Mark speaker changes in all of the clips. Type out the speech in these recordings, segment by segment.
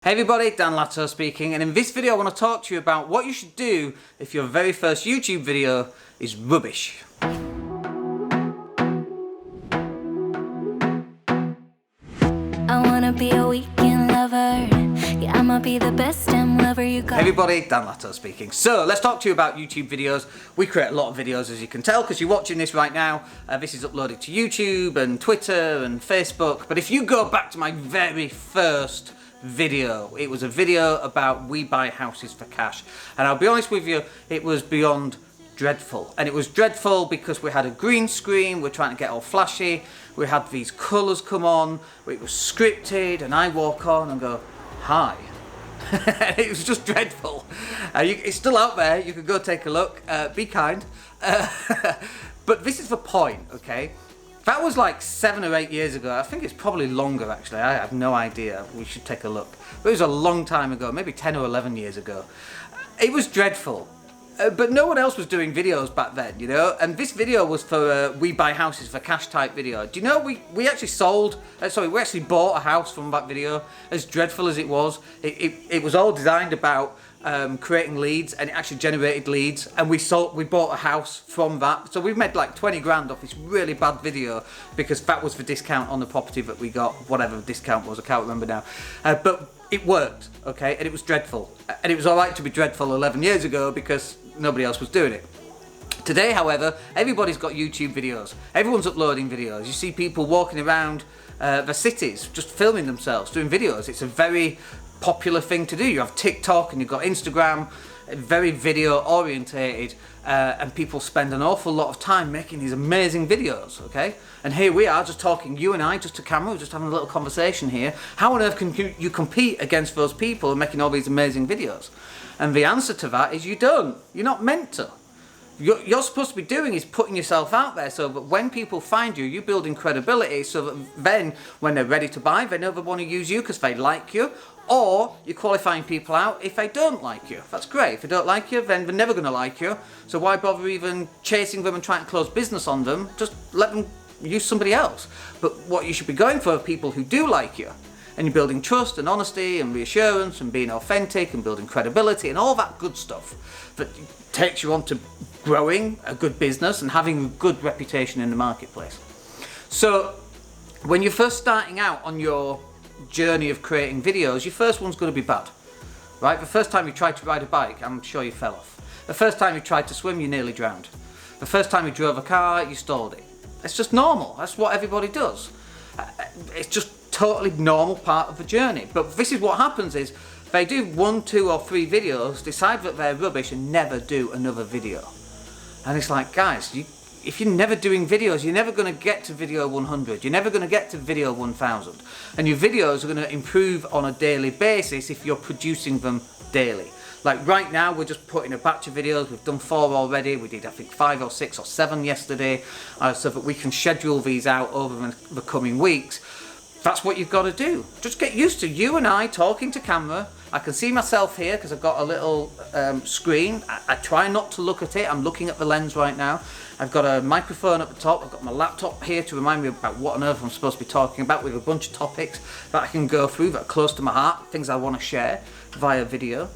Speaker 1: Hey everybody, Dan Latto speaking, and in this video I want to talk to you about what you should do if your very first YouTube video is rubbish.
Speaker 2: I wanna be a weekend lover. Yeah, I'ma be the best damn lover you got.
Speaker 1: Hey everybody, Dan Latto speaking. So let's talk to you about YouTube videos. We create a lot of videos, as you can tell, because you're watching this right now. This is uploaded to YouTube and Twitter and Facebook. But if you go back to my very first video, it was a video about we buy houses for cash, and I'll be honest with you, it was beyond dreadful. And it was dreadful because we had a green screen, we're trying to get all flashy, we had these colours come on, it was scripted, and I walk on and go, hi. It was just dreadful. It's still out there, you can go take a look, be kind. But this is the point, okay? That was like 7 or 8 years ago. I think it's probably longer actually. I have no idea. We should take a look. But it was a long time ago, maybe 10 or 11 years ago. It was dreadful. But no one else was doing videos back then, you know? And this video was for we buy houses for cash type video. Do you know we actually we actually bought a house from that video, as dreadful as it was. It was all designed about creating leads, and it actually generated leads, and we bought a house from that. So we've made like 20 grand off this really bad video because that was the discount on the property that we got, whatever the discount was, I can't remember now. But it worked, okay, and it was dreadful. And it was alright to be dreadful 11 years ago because nobody else was doing it. Today, however, everybody's got YouTube videos. Everyone's uploading videos. You see people walking around the cities just filming themselves, doing videos. It's a very popular thing to do. You have TikTok and you've got Instagram, very video orientated, and people spend an awful lot of time making these amazing videos, okay? And here we are just talking, you and I, just to camera, just having a little conversation here. How on earth can you compete against those people making all these amazing videos? And the answer to that is you don't. You're not meant to. You're supposed to be doing is putting yourself out there so that when people find you, you're building credibility so that then when they're ready to buy, they know they want to use you because they like you, or you're qualifying people out if they don't like you. That's great. If they don't like you, then they're never going to like you. So why bother even chasing them and trying to close business on them? Just let them use somebody else. But what you should be going for are people who do like you. And you're building trust and honesty and reassurance and being authentic and building credibility and all that good stuff that takes you on to growing a good business and having a good reputation in the marketplace. So when you're first starting out on your journey of creating videos, your first one's going to be bad, right? The first time you tried to ride a bike, I'm sure you fell off. The first time you tried to swim, you nearly drowned. The first time you drove a car, you stalled it. It's just normal. That's what everybody does. It's just totally normal part of the journey. But this is what happens is they do 1, 2 or 3 videos, decide that they're rubbish and never do another video. And it's like, guys, if you're never doing videos, you're never going to get to video 100. You're never going to get to video 1000. And your videos are going to improve on a daily basis if you're producing them daily. Like right now, we're just putting a batch of videos. We've done 4 already. We did, I think, 5 or 6 or 7 yesterday, so that we can schedule these out over the coming weeks. That's what you've got to do. Just get used to you and I talking to camera. I can see myself here because I've got a little screen. I try not to look at it. I'm looking at the lens right now. I've got a microphone at the top. I've got my laptop here to remind me about what on earth I'm supposed to be talking about, with a bunch of topics that I can go through that are close to my heart, things I want to share via video.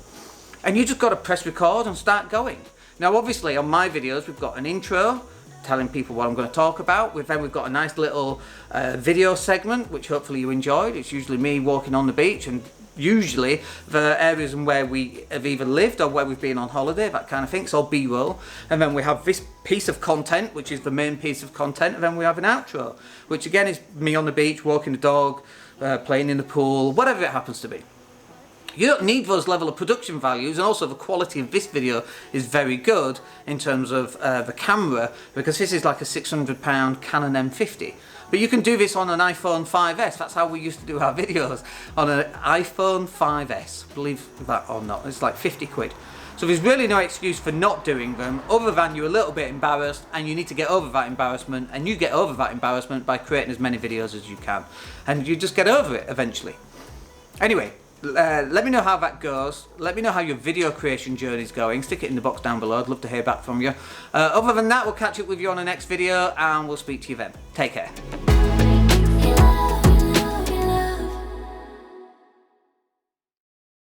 Speaker 1: And you just got to press record and start going. Now obviously on my videos we've got an intro telling people what I'm going to talk about. Then we've got a nice little video segment which hopefully you enjoyed. It's usually me walking on the beach and usually the areas where we have either lived or where we've been on holiday, that kind of thing. It's all B-roll. And then we have this piece of content which is the main piece of content, and then we have an outro which again is me on the beach, walking the dog, playing in the pool, whatever it happens to be. You don't need those level of production values, and also the quality of this video is very good in terms of the camera, because this is like a £600 Canon M50. But you can do this on an iPhone 5S. That's how we used to do our videos, on an iPhone 5S. Believe that or not, it's like 50 quid. So there's really no excuse for not doing them, other than you're a little bit embarrassed and you need to get over that embarrassment, and you get over that embarrassment by creating as many videos as you can. And you just get over it eventually. Anyway, let me know how that goes. Let me know how your video creation journey is going. Stick it in the box down below. I'd love to hear back from you. Other than that, we'll catch up with you on the next video, and we'll speak to you then. Take care.